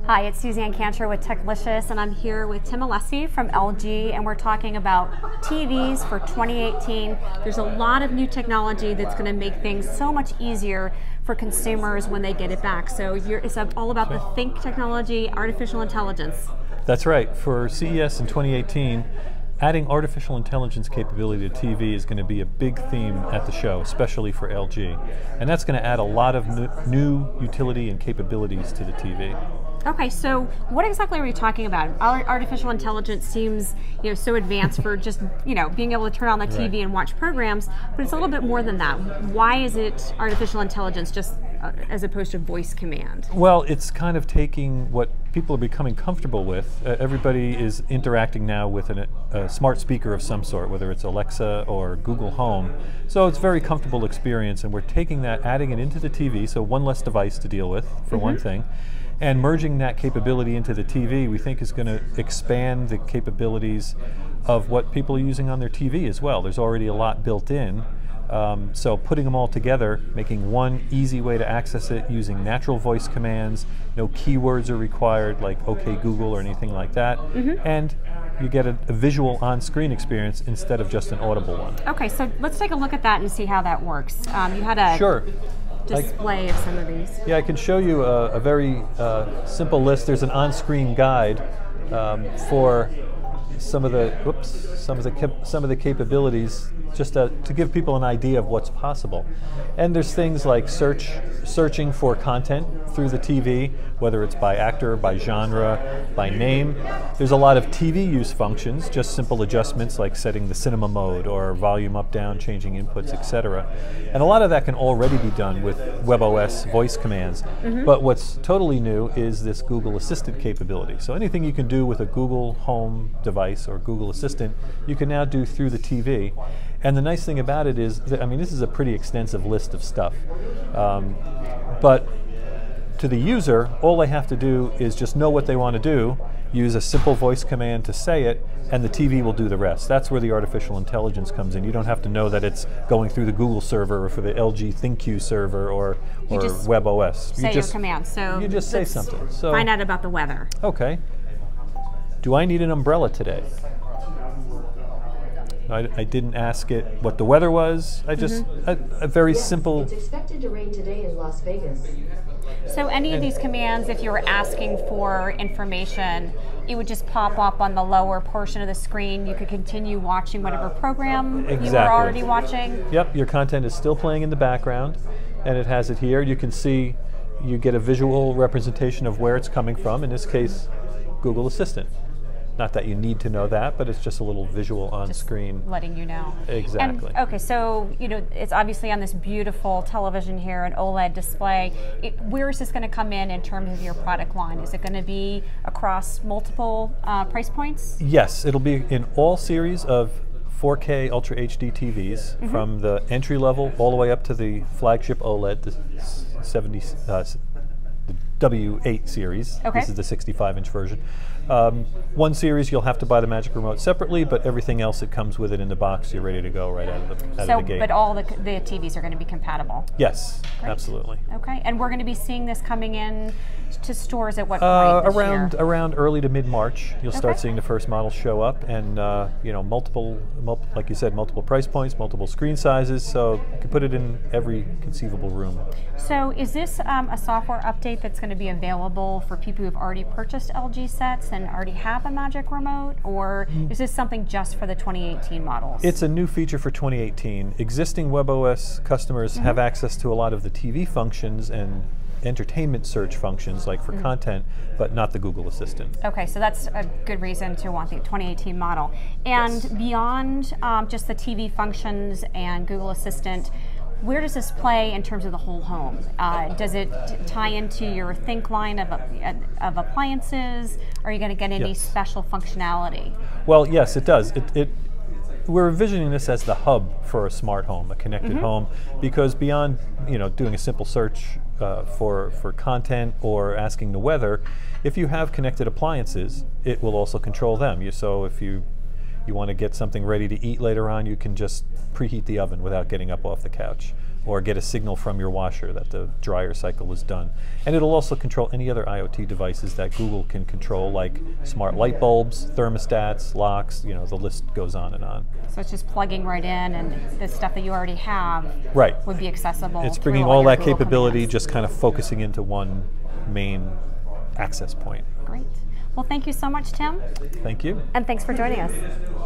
Hi, it's Suzanne Cantor with Techlicious, and I'm here with Tim Alessi from LG, and we're talking about TVs for 2018. There's a lot of new technology that's going to make things so much easier for consumers when they get it back. So it's all about the Think technology, artificial intelligence. That's right. For CES in 2018, adding artificial intelligence capability to TV is going to be a big theme at the show, especially for LG. And that's going to add a lot of new utility and capabilities to the TV. Okay, so what exactly are we talking about? Artificial intelligence seems, so advanced for just, being able to turn on the TV and watch programs, but it's a little bit more than that. Why is it artificial intelligence just as opposed to voice command? Well, it's kind of taking what people are becoming comfortable with. Everybody is interacting now with a smart speaker of some sort, whether it's Alexa or Google Home. So it's a very comfortable experience, and we're taking that, adding it into the TV, so one less device to deal with, for one thing. And merging that capability into the TV, we think, is going to expand the capabilities of what people are using on their TV as well. There's already a lot built in. So putting them all together, making one easy way to access it using natural voice commands, no keywords are required like OK Google or anything like that, and you get a visual on-screen experience instead of just an audible one. Okay, so let's take a look at that and see how that works. You had a display of some of these. Yeah, I can show you a very simple list. There's an on-screen guide for some of the capabilities, just to give people an idea of what's possible. And there's things like searching for content through the TV, whether it's by actor, by genre, by name. There's a lot of TV use functions, just simple adjustments like setting the cinema mode or volume up, down, changing inputs, etc. And a lot of that can already be done with WebOS voice commands. But what's totally new is this Google Assistant capability. So anything you can do with a Google Home device or Google Assistant, you can now do through the TV. And the nice thing about it is, this is a pretty extensive list of stuff. But to the user, all they have to do is just know what they want to do, use a simple voice command to say it, and the TV will do the rest. That's where the artificial intelligence comes in. You don't have to know that it's going through the Google server or for the LG ThinQ server or WebOS. You just say your command. So you just say something. So find out about the weather. Okay. Do I need an umbrella today? I didn't ask it what the weather was. I just, a very simple. It's expected to rain today in Las Vegas. So any of these commands, if you were asking for information, it would just pop up on the lower portion of the screen. You could continue watching whatever program you were already watching. Yep, your content is still playing in the background, and it has it here. You can see, you get a visual representation of where it's coming from, in this case, Google Assistant. Not that you need to know that, but it's just a little visual on screen. Letting you know. Exactly. And, okay, so it's obviously on this beautiful television here, an OLED display. Where is this going to come in terms of your product line? Is it going to be across multiple price points? Yes, it'll be in all series of 4K Ultra HD TVs, from the entry level all the way up to the flagship OLED, the W8 series. Okay. This is the 65-inch version. One series you'll have to buy the Magic Remote separately, but everything else that comes with it in the box, you're ready to go right out of the gate. But all the TVs are going to be compatible? Yes, Great. Absolutely. Okay, and we're going to be seeing this coming in to stores at what point this year? Around early to mid-March, you'll start seeing the first models show up, and multiple, like you said, multiple price points, multiple screen sizes, so you can put it in every conceivable room. So is this a software update that's going to be available for people who have already purchased LG sets and already have a Magic Remote, or is this something just for the 2018 models? It's a new feature for 2018. Existing WebOS customers have access to a lot of the TV functions and entertainment search functions, like for content, but not the Google Assistant. Okay, so that's a good reason to want the 2018 model. And beyond just the TV functions and Google Assistant, where does this play in terms of the whole home? Does it tie into your Think line of appliances? Are you going to get any special functionality? Well, yes, it does. We're envisioning this as the hub for a smart home, a connected home, because beyond doing a simple search for content or asking the weather, if you have connected appliances, it will also control them. So if you want to get something ready to eat later on, you can just preheat the oven without getting up off the couch. or get a signal from your washer that the dryer cycle is done. And it'll also control any other IoT devices that Google can control, like smart light bulbs, thermostats, locks, the list goes on and on. So it's just plugging right in, and the stuff that you already have would be accessible. It's through bringing all your that Google capability, commands. just kind of focusing into one main access point. Great. Well, thank you so much, Tim. Thank you. And thanks for joining us.